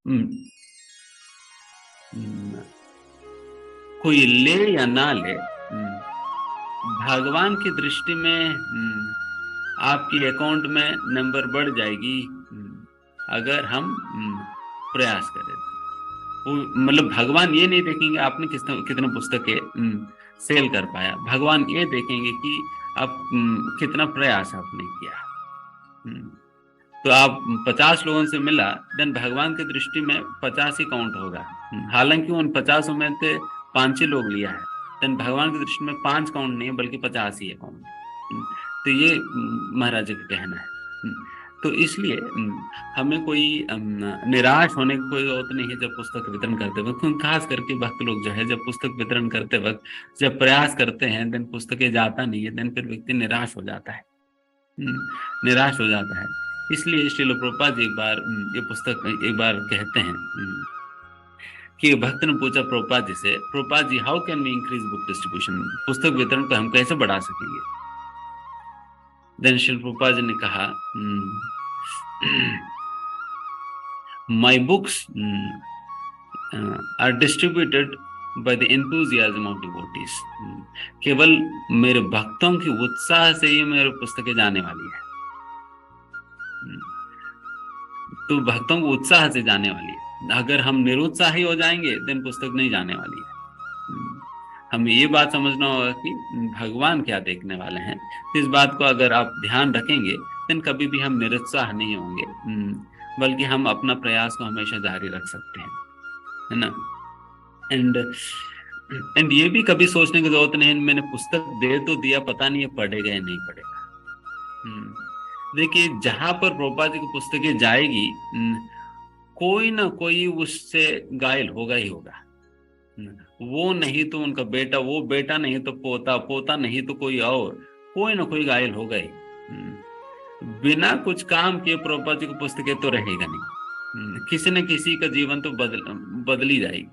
हम्म, हम्म, कोई ले या ना ले, भगवान की दृष्टि में आपकी अकाउंट में नंबर बढ़ जाएगी, अगर हम प्रयास करें तो। मतलब भगवान ये नहीं देखेंगे आपने कितने पुस्तकें सेल कर पाया, भगवान ये देखेंगे कि आप कितना प्रयास आपने किया। हम्म, तो आप 50 लोगों से मिला, देन भगवान की दृष्टि में 50 ही काउंट होगा। हालांकि उन 50 में से 5 ही लोग लिया है, देन भगवान की दृष्टि में 5 काउंट नहीं है बल्कि 50 ही है काउंट। तो ये महाराज जी का कहना है। तो इसलिए हमें कोई निराश होने की कोई जरूरत नहीं है जब पुस्तक वितरण करते वक्त, खास करके भक्त लोग जो है जब पुस्तक वितरण करते वक्त जब प्रयास करते हैं, देन पुस्तकें जाता नहीं है, देन फिर व्यक्ति निराश हो जाता है। निराश हो जाता है। इसलिए श्रील प्रभुपाद जी एक बार ये पुस्तक एक बार कहते हैं कि भक्त ने पूछा प्रभुपाद जी से, Prabhupada ji how can we increase book distribution, पुस्तक वितरण को हम कैसे बढ़ा सकेंगे। देन श्रील प्रभुपाद जी ने कहा, my books are distributed by the enthusiasm of devotees, केवल मेरे भक्तों की उत्साह से ही मेरी पुस्तकें जाने वाली है। तो भक्तों को उत्साह से जाने वाली है, अगर हम निरुत्साही हो जाएंगे देन पुस्तक नहीं जाने वाली है। हमें ये बात समझना होगा कि भगवान क्या देखने वाले हैं, तो इस बात को अगर आप ध्यान रखेंगे देन कभी भी हम निरुत्साह नहीं होंगे, बल्कि हम अपना प्रयास को हमेशा जारी रख सकते हैं, है ना। एंड एंड ये भी कभी सोचने की जरूरत नहीं है मैंने पुस्तक दे तो दिया, पता नहीं ये पढ़ेगा या नहीं पढ़ेगा। देखिए जहां पर प्रभुपाद जी की पुस्तकें जाएगी, कोई ना कोई उससे घायल होगा ही होगा। वो नहीं तो उनका बेटा, वो बेटा नहीं तो पोता, पोता नहीं तो कोई और, कोई ना कोई घायल होगा ही। बिना कुछ काम किए प्रभुपाद जी की पुस्तकें तो रहेगा नहीं। किसी न किसी का जीवन तो बदली जाएगी।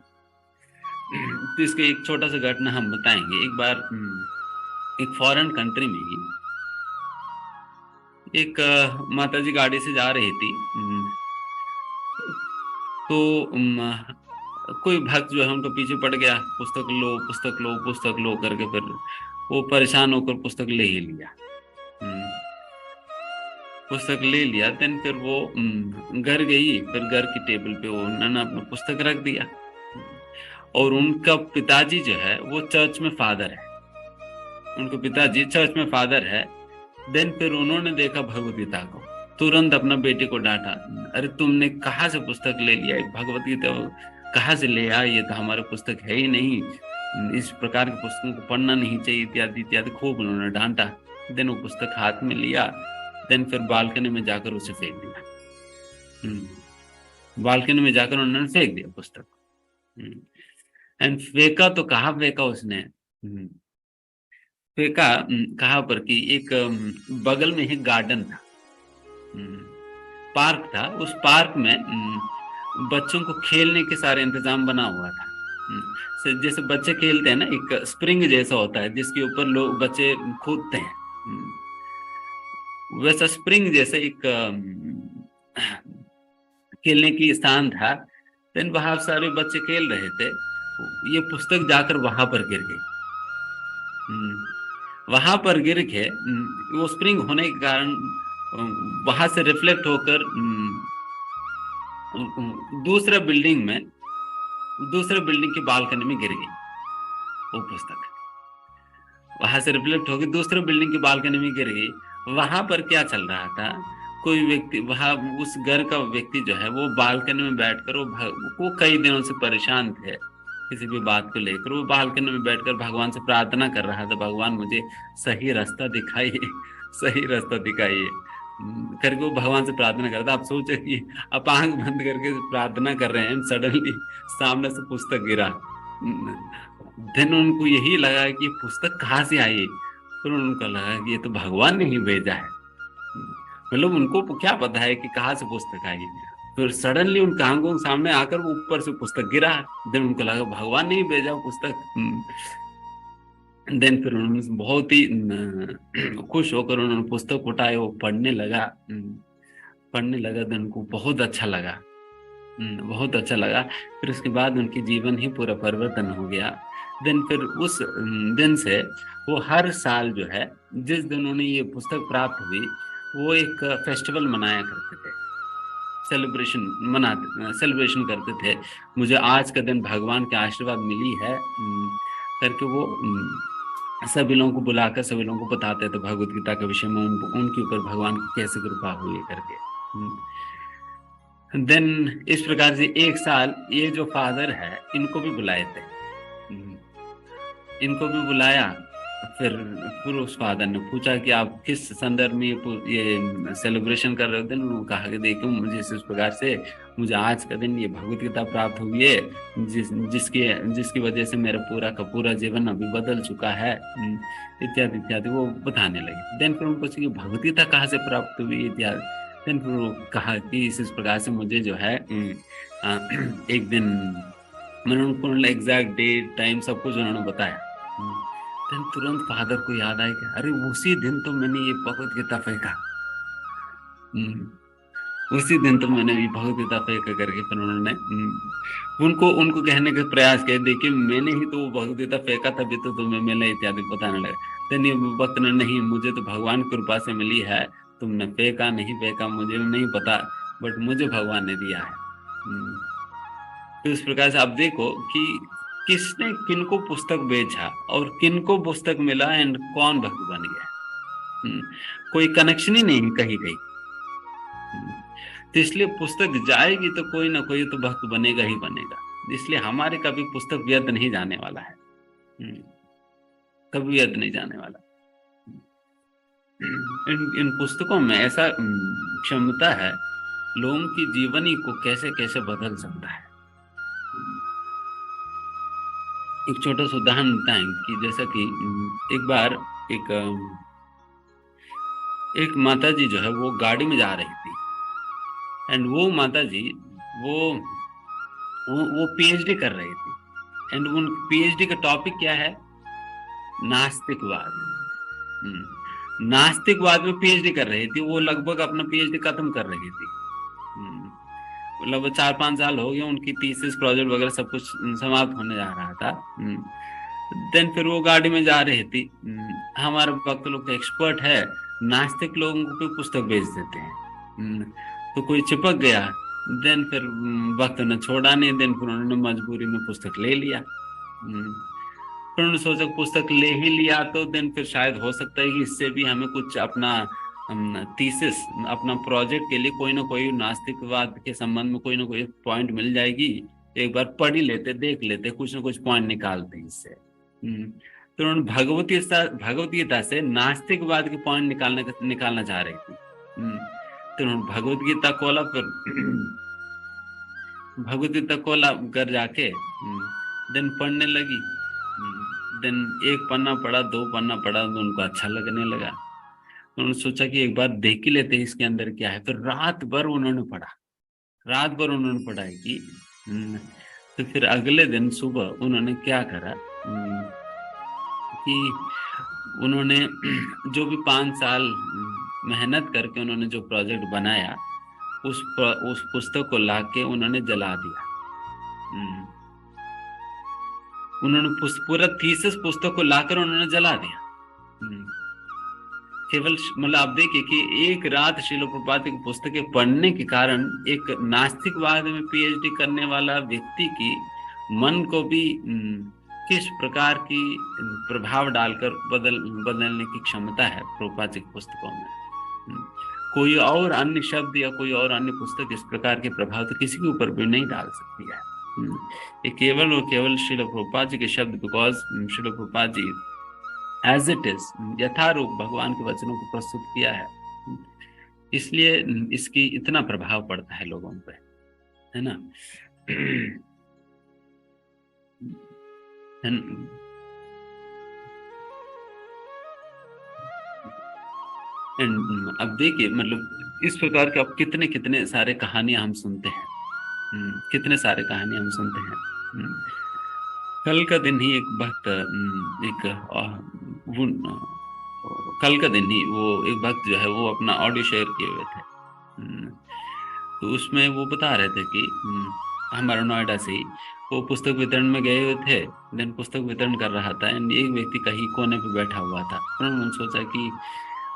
तो इसके एक छोटा सा घटना हम बताएंगे। एक बार एक फॉरेन कंट्री में ही एक माता जी गाड़ी से जा रही थी, तो कोई भक्त जो है उनको पीछे पड़ गया, पुस्तक लो पुस्तक लो पुस्तक लो करके, फिर वो परेशान होकर पुस्तक ले ही लिया। पुस्तक ले लिया, देन फिर वो घर गई, फिर घर की टेबल पे वो उन्होंने अपना पुस्तक रख दिया। और उनका पिताजी जो है वो चर्च में फादर है, उनके पिताजी चर्च में फादर है। देन फिर उन्होंने देखा भगवत गीता को, तुरंत अपना बेटे को डांटा, अरे तुमने कहाँ से पुस्तक ले लिया, भगवत गीता कहाँ से ले आया, ये तो हमारे पुस्तक है ही नहीं, इस प्रकार की पुस्तकों को पढ़ना नहीं चाहिए, इत्यादि इत्यादि खूब उन्होंने डांटा। देन वो पुस्तक हाथ में लिया, देन फिर बालकनी में जाकर उसे फेंक दिया। बालकनी में जाकर उन्होंने फेंक दिया पुस्तक। एंड फेंका तो कहाँ फेंका उसने, फेंका कहाँ पर कि एक बगल में ही गार्डन था, पार्क था, उस पार्क में बच्चों को खेलने के सारे इंतजाम बना हुआ था। जैसे बच्चे खेलते हैं ना, एक स्प्रिंग जैसा होता है जिसके ऊपर लोग बच्चे कूदते हैं, वैसा स्प्रिंग जैसे एक खेलने की स्थान था। देन वहां सारे बच्चे खेल रहे थे, ये पुस्तक जाकर वहां पर गिर गई। वहां पर गिर के वो स्प्रिंग होने के कारण वहां से रिफ्लेक्ट होकर दूसरे बिल्डिंग में, दूसरे बिल्डिंग की बालकनी में गिर गई वो पुस्तक। वहां से रिफ्लेक्ट होकर दूसरे बिल्डिंग की बालकनी में गिर गई। वहां पर क्या चल रहा था, कोई व्यक्ति वहां, उस घर का व्यक्ति जो है वो बालकनी में बैठकर वो कई दिनों से परेशान थे किसी भी बात को लेकर, वो बालकनी में बैठकर भगवान से प्रार्थना कर रहा था, भगवान मुझे सही रास्ता दिखाइए, सही रास्ता दिखाइए करके वो भगवान से प्रार्थना करता। आप सोचे कि आप आंख बंद करके प्रार्थना कर रहे हैं, सडनली सामने से पुस्तक गिरा। देन उनको यही लगा कि पुस्तक कहाँ से आई, फिर उनको लगा कि ये तो भगवान ने ही भेजा है। मतलब उनको क्या पता है कि कहाँ से पुस्तक आई, फिर सडनली उनके आंखों के सामने आकर वो ऊपर से पुस्तक गिरा। देन उनको लगा भगवान ने ही भेजा पुस्तक। देन फिर उन्होंने बहुत ही खुश होकर उन्होंने पुस्तक उठाए, वो पढ़ने लगा। पढ़ने लगा, देन उनको बहुत अच्छा लगा। बहुत अच्छा लगा। फिर उसके बाद उनकी जीवन ही पूरा परिवर्तन हो गया। देन फिर उस दिन से वो हर साल जो है, जिस दिन उन्हें ये पुस्तक प्राप्त हुई, वो एक फेस्टिवल मनाया करते थे, सेलिब्रेशन करते थे। मुझे आज का दिन भगवान के आशीर्वाद मिली है करके वो सभी लोगों को बुलाकर सभी लोगों को बताते थे भगवत गीता के विषय में, उनके ऊपर भगवान की कैसे कृपा हुई है करके। देन इस प्रकार से एक साल ये जो फादर है इनको भी बुलाए थे। इनको भी बुलाया। फिर उस फादर ने पूछा कि आप किस संदर्भ में ये सेलिब्रेशन कर रहे थे। उन्होंने कहा कि देखो, मुझे इस प्रकार से मुझे आज का दिन ये भगवत गीता प्राप्त हुई है, जिसकी वजह से मेरा पूरा का पूरा जीवन अभी बदल चुका है, इत्यादि इत्यादि वो बताने लगे। देन फिर उनको पूछा कि भगवत गीता कहाँ से प्राप्त हुई इत्यादि। देन फिर वो कहा कि इस प्रकार से मुझे जो है एक दिन मैंने उनको एग्जैक्ट डेट टाइम सब कुछ उन्होंने बताया। देन तुरंत फादर को याद आया कि अरे उसी दिन तो मैंने ये भगवत गीता फेंका। उसी दिन तो मैंने ये भगवत गीता फेंका करके फिर उन्होंने उनको उनको कहने का प्रयास किया, देखिए मैंने ही तो वो भगवत गीता फेंका, तभी तो तुम्हें मिला इत्यादि बताने लगा। देन ये वक्त ने, नहीं मुझे तो भगवान की कृपा से मिली है, तुमने फेंका नहीं फेंका मुझे नहीं पता, बट मुझे भगवान ने दिया है। तो इस प्रकार से आप देखो कि किसने किनको पुस्तक बेचा और किनको पुस्तक मिला एंड कौन भक्त बन गया। कोई कनेक्शन ही नहीं कहीं कहीं। तो इसलिए पुस्तक जाएगी तो कोई ना कोई तो भक्त बनेगा ही बनेगा। इसलिए हमारे कभी पुस्तक व्यर्थ नहीं जाने वाला है, कभी व्यर्थ नहीं जाने वाला। इन पुस्तकों में ऐसा क्षमता है, लोगों की जीवनी को कैसे कैसे बदल सकता है। एक छोटा सा उदाहरण बताएं कि जैसा कि एक बार एक माता जी जो है वो गाड़ी में जा रही थी, एंड वो माता जी वो वो पीएचडी कर रही थी। एंड उन पीएचडी का टॉपिक क्या है? नास्तिकवाद। नास्तिकवाद में पीएचडी कर रही थी वो, लगभग अपना पीएचडी खत्म कर रही थी। मतलब 4-5 साल हो गए, उनकी थीसिस प्रोजेक्ट वगैरह सब कुछ समाप्त होने जा रहा था। देन फिर वो गाड़ी में जा रही थी। हमारे भक्त लोग तो एक्सपर्ट है, नास्तिक लोगों को पुस्तक भेज देते हैं। तो कोई चिपक गया। देन फिर भक्त ने छोड़ा नहीं। देन फिर उन्होंने मजबूरी में पुस्तक ले लिया। फिर उन्होंने सोचा पुस्तक ले ही लिया तो देन फिर शायद हो सकता है कि इससे भी हमें कुछ अपना थीसिस, अपना प्रोजेक्ट के लिए कोई ना कोई नास्तिकवाद के संबंध में कोई ना कोई पॉइंट मिल जाएगी। एक बार पढ़ ही लेते, देख लेते, कुछ ना कुछ पॉइंट निकालते हैं इससे। तो उन्होंने भगवत गीता से नास्तिकवाद के पॉइंट निकालना चाह रही थी। तो उन्होंने भगवत गीता खोला, फिर भगवत गीता खोला घर जाके, देन पढ़ने लगी। देन एक पन्ना पढ़ा, 2 पन्ना पढ़ा तो उनको अच्छा लगने लगा। उन्होंने सोचा कि एक बार देख ही लेते हैं इसके अंदर क्या है। फिर रात भर उन्होंने पढ़ाई की। तो फिर अगले दिन सुबह उन्होंने क्या करा कि उन्होंने जो भी 5 साल मेहनत करके उन्होंने जो प्रोजेक्ट बनाया, उस पुस्तक को लाके उन्होंने जला दिया। उन्होंने पूरा थीसिस पुस्तक को लाकर उन्होंने जला दिया। केवल मतलब आप देखिए कि एक रात श्रील प्रभुपाद की पुस्तकें पढ़ने के कारण एक नास्तिकवाद में पीएचडी करने वाला व्यक्ति की मन को भी किस प्रकार की प्रभाव डालकर बदलने की क्षमता है प्रभुपाद जी की पुस्तकों में। कोई और अन्य शब्द या कोई और अन्य पुस्तक इस प्रकार के प्रभाव तो किसी के ऊपर भी नहीं डाल सकती है। ये केवल और केवल श्रील प्रभुपाद जी के शब्द, because Srila Prabhupada ji as it is यथारूप भगवान के वचनों को प्रस्तुत किया है, इसलिए इसकी इतना प्रभाव पड़ता है लोगों पे, है ना। अब देखिए मतलब इस प्रकार के अब कितने कितने सारे कहानियां हम सुनते हैं। कल का दिन ही एक भक्त कल का दिन ही वो एक भक्त जो है वो अपना ऑडियो शेयर किए हुए थे। तो उसमें वो बता रहे थे कि हमारा नोएडा से ही वो पुस्तक वितरण में गए हुए थे। देन पुस्तक वितरण कर रहा था एंड एक व्यक्ति कहीं कोने पे बैठा हुआ था। उन्होंने सोचा कि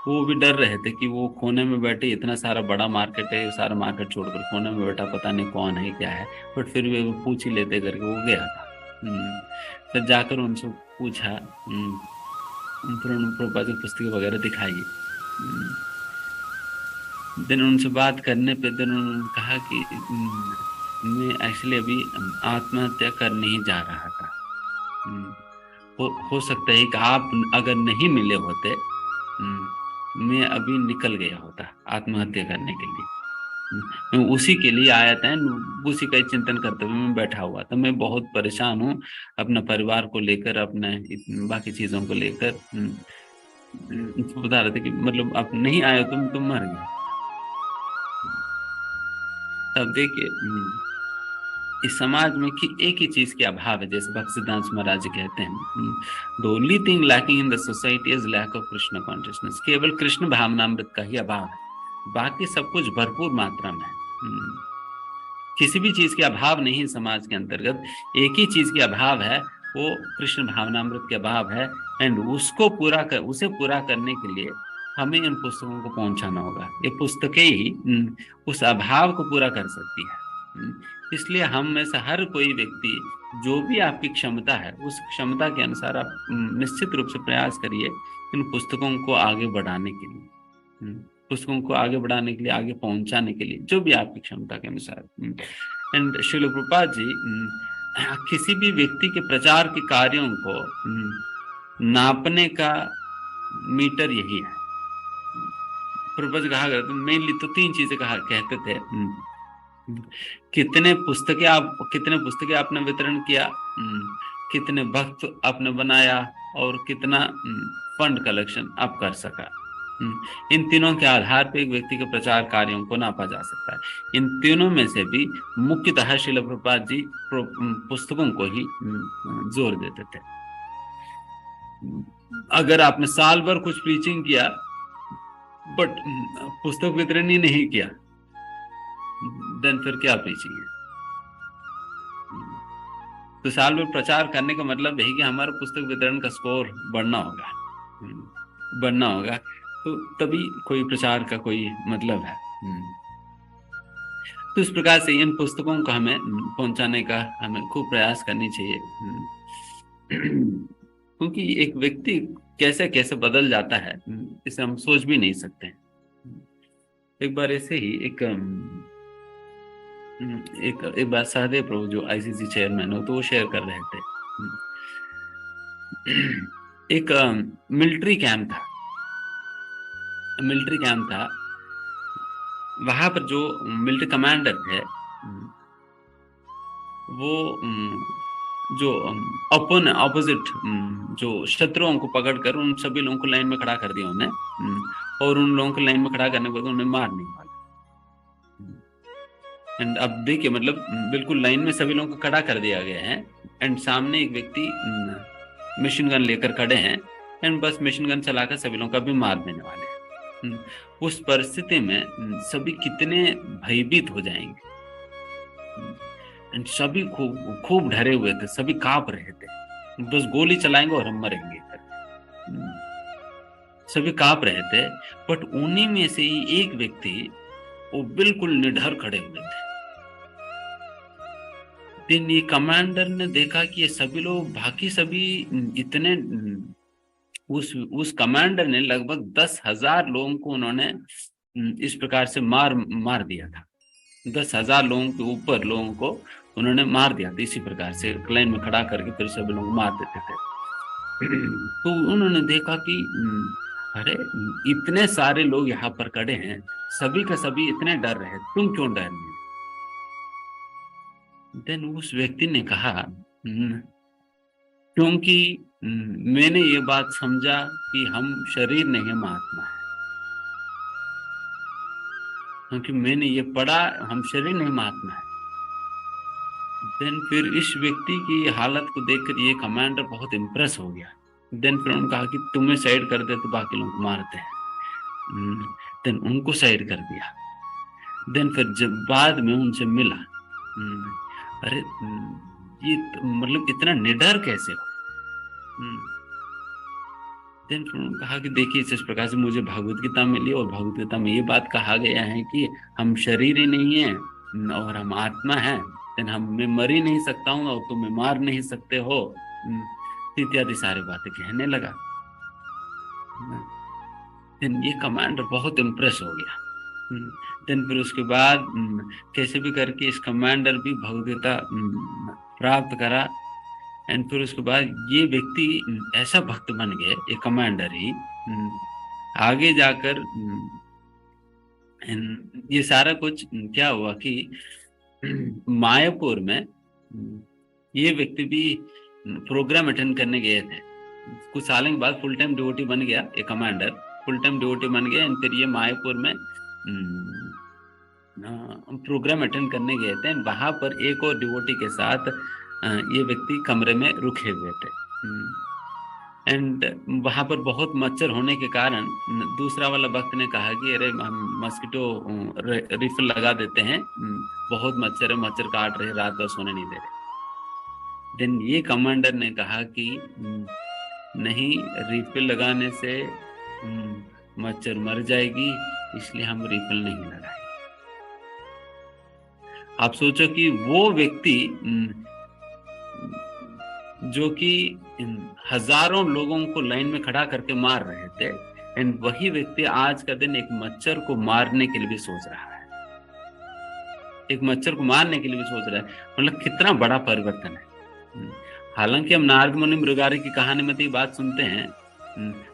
वो भी डर रहे थे कि वो कोने में बैठे, इतना सारा बड़ा मार्केट है, सारा मार्केट छोड़कर कोने में बैठा, पता नहीं कौन है क्या है, बट फिर भी वो पूछ ही लेते करके वो गया था। फिर जाकर उनसे पूछा, फिर उन्होंने प्रभुपाद की पुस्तकें वगैरह दिखाई। देन उनसे बात करने पे देन उन्होंने कहा कि मैं एक्चुअली अभी आत्महत्या करने ही जा रहा था। हो सकता है कि आप अगर नहीं मिले होते, मैं अभी निकल गया होता आत्महत्या करने के लिए। मैं उसी के लिए आया था, उसी का ही चिंतन करते हुए मैं बैठा हुआ था। मैं बहुत परेशान हूँ अपने परिवार को लेकर, अपने बाकी चीजों को लेकर। बता रहे थे कि मतलब आप नहीं आए हो, तुम मर गए। तब देखिए इस समाज में कि एक ही चीज के अभाव है, जैसे भक्त सिद्धांत महाराज जी कहते हैं, the only thing lacking in the society is lack of Krishna consciousness. केवल कृष्ण भावनामृत का ही अभाव है, बाकी सब कुछ भरपूर मात्रा में है। किसी भी चीज के अभाव नहीं समाज के अंतर्गत, एक ही चीज के अभाव है, वो कृष्ण भावनामृत के अभाव है। एंड उसे पूरा करने के लिए हमें इन पुस्तकों को पहुंचाना होगा। ये पुस्तकें ही उस अभाव को पूरा कर सकती है। इसलिए हम में से हर कोई व्यक्ति, जो भी आपकी क्षमता है, उस क्षमता के अनुसार आप निश्चित रूप से प्रयास करिए इन पुस्तकों को आगे बढ़ाने के लिए, पुस्तकों को आगे बढ़ाने के लिए, आगे पहुंचाने के लिए, जो भी आपकी क्षमता के अनुसार। एंड श्रील प्रभुपाद जी किसी भी व्यक्ति के प्रचार के कार्यों को नापने का मीटर यही है। प्रभुपाद जी कहा करते, मेनली तो 3 चीजें कहते थे। कितने पुस्तकें आपने वितरण किया, कितने भक्त आपने बनाया, और कितना फंड कलेक्शन आप कर सका। इन तीनों के आधार पर एक व्यक्ति के प्रचार कार्यों को नापा जा सकता है। इन तीनों में से भी मुख्यतः श्रील प्रभुपाद जी पुस्तकों को ही जोर देते थे। अगर आपने साल भर कुछ प्रीचिंग किया बट पुस्तक वितरण ही नहीं किया, देन फिर क्या प्रीचिंग है? तो साल भर प्रचार करने का मतलब है कि हमारा पुस्तक वितरण का स्कोर बढ़ना होगा, तो तभी कोई प्रचार का कोई मतलब है। तो इस प्रकार से इन पुस्तकों को हमें पहुंचाने का हमें खूब प्रयास करनी चाहिए, क्योंकि एक व्यक्ति कैसे कैसे बदल जाता है, इसे हम सोच भी नहीं सकते। एक बार ऐसे ही एक बार सहदेव प्रभु जो आईसीसी चेयरमैन हो, तो वो शेयर कर रहे थे। एक मिलिट्री कैंप था। वहां पर जो मिलिट्री कमांडर थे, वो जो अपोजिट जो शत्रुओं को पकड़कर उन सभी लोगों को लाइन में खड़ा कर दिया उन्हें, और उन लोगों को लाइन में खड़ा करने के बाद उन्हें मारने वाला। एंड अब देखिए, मतलब बिल्कुल लाइन में सभी लोगों को खड़ा कर दिया गया है, एंड सामने एक व्यक्ति मशीन गन लेकर खड़े हैं, एंड बस मशीन गन चलाकर सभी लोगों का भी मार देने वाले हैं। उस परिस्थिति में सभी कितने भयभीत हो जाएंगे। एंड सभी खूब डरे हुए थे, सभी कांप रहे थे, बस गोली चलाएंगे और हम मरेंगे। सभी कांप रहे थे, बट उन्हीं में से ही एक व्यक्ति वो बिल्कुल निडर खड़े हुए थे। दिन ये कमांडर ने देखा कि ये सभी लोग, बाकी सभी इतने, उस कमांडर ने लगभग 10,000 लोगों को उन्होंने इस प्रकार से मार दिया था। 10,000 लोगों के ऊपर लोगों को उन्होंने मार दिया था, इसी प्रकार से लाइन में खड़ा करके फिर सभी लोग मार देते थे। तो उन्होंने देखा कि अरे इतने सारे लोग यहाँ पर खड़े हैं, सभी का सभी इतने डर रहे, तुम क्यों डर रहे? देन उस व्यक्ति ने कहा, क्योंकि मैंने ये बात समझा कि हम शरीर नहीं, हम आत्मा है। क्योंकि मैंने ये पढ़ा, हम शरीर नहीं, हम आत्मा है। देन फिर इस व्यक्ति की हालत को देखकर ये कमांडर बहुत इम्प्रेस हो गया। देन फिर उन्होंने कहा कि तुम्हें साइड कर दे तो बाकी लोगों को मारते हैं। देन उनको साइड कर दिया। देन फिर जब बाद में उनसे मिला, अरे ये मतलब इतना निडर कैसे हो? देन फिर उन्होंने कहा कि देखिए इस प्रकार से मुझे भगवत गीता मिली और भगवत गीता में ये बात कहा गया है कि हम शरीर ही नहीं है और हम आत्मा है, देन हम मैं मर ही नहीं सकता हूँ और तुम्हें मार नहीं सकते हो, इत्यादि सारी बातें कहने लगा। देन ये कमांडर बहुत इम्प्रेस हो गया। देन फिर उसके बाद कैसे भी करके इस कमांडर भी भगवद्गीता प्राप्त करा। एंड फिर उसके बाद ये व्यक्ति ऐसा भक्त बन गए, ये कमांडर ही आगे जाकर ये सारा कुछ क्या हुआ कि मायापुर में ये व्यक्ति भी प्रोग्राम अटेंड करने गए थे। कुछ सालों के बाद फुल टाइम डिवोटी बन गया, ये कमांडर फुल टाइम डिवोटी बन गया। एंड फिर ये मायापुर में प्रोग्राम अटेंड करने गए थे। वहां पर एक और डिवोटी के साथ ये व्यक्ति कमरे में रुके हुए थे। एंड वहां पर बहुत मच्छर होने के कारण दूसरा वाला भक्त ने कहा कि अरे हम मस्किटो रिफिल लगा देते हैं, बहुत मच्छर है, मच्छर काट रहे, रात भर सोने नहीं दे रहे। देन ये कमांडर ने कहा कि नहीं, रिफिल लगाने से मच्छर मर जाएगी, इसलिए हम रिफिल नहीं लगाए। आप सोचो कि वो व्यक्ति जो कि हजारों लोगों को लाइन में खड़ा करके मार रहे थे, एंड वही व्यक्ति आज का दिन एक मच्छर को मारने के लिए भी सोच रहा है, एक मच्छर को मारने के लिए भी सोच रहा है। मतलब कितना बड़ा परिवर्तन है। हालांकि हम नारद मुनि मृगारी की कहानी में तो ये बात सुनते हैं,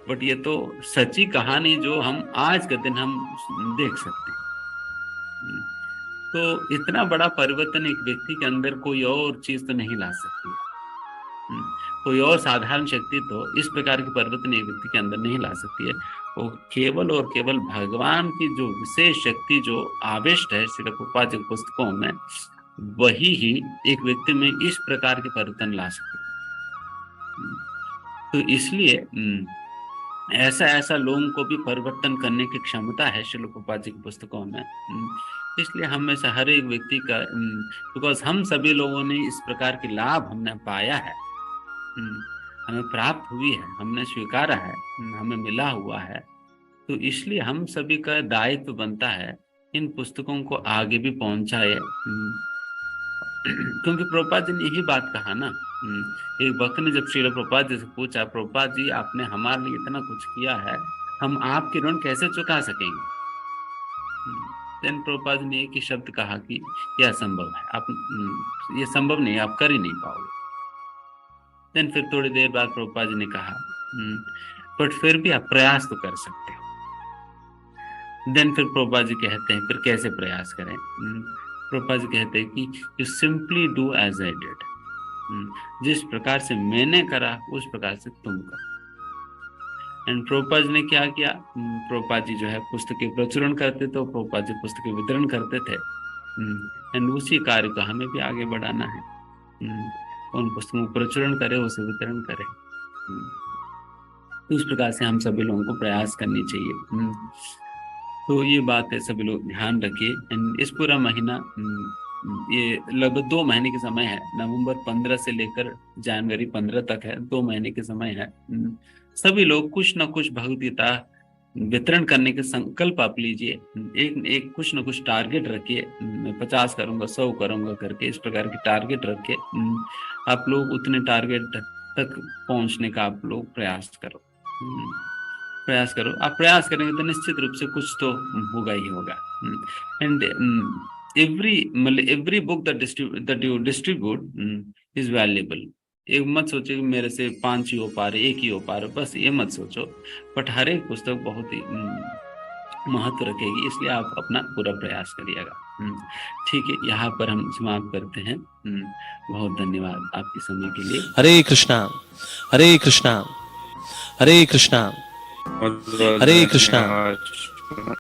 बट ये तो सच्ची कहानी जो हम आज के दिन हम देख सकते हैं। तो इतना बड़ा परिवर्तन एक व्यक्ति के अंदर कोई और चीज तो नहीं ला सकती है। कोई और साधारण शक्ति तो इस प्रकार की परिवर्तन एक व्यक्ति के अंदर नहीं ला सकती है। वो केवल और केवल भगवान की जो विशेष शक्ति जो आविष्ट है श्रील प्रभुपाद जी की पुस्तकों में, वही ही एक व्यक्ति में इस प्रकार के परिवर्तन ला सके। तो इसलिए ऐसा लोगों को भी परिवर्तन करने की क्षमता है श्रील प्रभुपाद जी की पुस्तकों में। इसलिए हमेशा हर एक व्यक्ति का, बिकॉज हम सभी लोगों ने इस प्रकार की लाभ हमने पाया है, हमें प्राप्त हुई है, हमने स्वीकारा है, हमें मिला हुआ है, तो इसलिए हम सभी का दायित्व बनता है इन पुस्तकों को आगे भी पहुंचाए। क्योंकि प्रभुपाद जी ने यही बात कहा ना, एक भक्त ने जब श्रील प्रभुपाद जी से पूछा, प्रभुपाद जी आपने हमारे लिए इतना कुछ किया है, हम आपके ऋण कैसे चुका सकेंगे? देन प्रभुपाद ने एक ही शब्द कहा कि यह असंभव है, आप ये संभव नहीं, आप कर ही नहीं पाओगे। देन फिर थोड़ी देर बाद प्रभुपाद जी ने कहा बट फिर भी आप प्रयास तो कर सकते हो। देन फिर प्रभुपाद जी कहते हैं फिर कैसे प्रयास करें? प्रभुपाद जी कहते हैं कि you simply do as I did, जिस प्रकार से मैंने करा उस प्रकार से तुम करो। एंड प्रभुपाद जी ने क्या किया, प्रभुपाद जी जो है पुस्तक के प्रचुरण करते थे, प्रभुपाद जी पुस्तक के वितरण करते थे, एंड उसी कार्य को हमें भी आगे बढ़ाना है। उन पुस्तकों को प्रचुरण करे, उसे वितरण करे। तो उस प्रकार से हम सभी लोगों को प्रयास करनी चाहिए। तो ये बात है, सभी लोग ध्यान रखिए। एंड इस पूरा महीना ये लगभग 2 महीने के समय है, नवंबर 15 से लेकर जनवरी 15 तक है, 2 महीने के समय है। सभी लोग कुछ न कुछ भगवद गीता वितरण करने के संकल्प आप लीजिए। एक कुछ न कुछ टारगेट रखिए, मैं 50 करूंगा, 100 करूंगा करके इस प्रकार की टारगेट रखे। आप लोग उतने टारगेट तक पहुंचने का आप लोग प्रयास करो। आप प्रयास करेंगे तो निश्चित रूप से कुछ तो होगा ही होगा। And every book that you distribute is valuable. एक मत सोचो कि मेरे से 5 ही हो पा रहे, 1 ही हो पा रहे, बस ये मत सोचो। बट हर एक पुस्तक बहुत ही महत्व रखेगी, इसलिए आप अपना पूरा प्रयास करिएगा। ठीक है, यहाँ पर हम समाप्त करते हैं। बहुत धन्यवाद आपके समय के लिए। हरे कृष्णा हरे कृष्णा हरे कृष्णा हरे कृष्णा।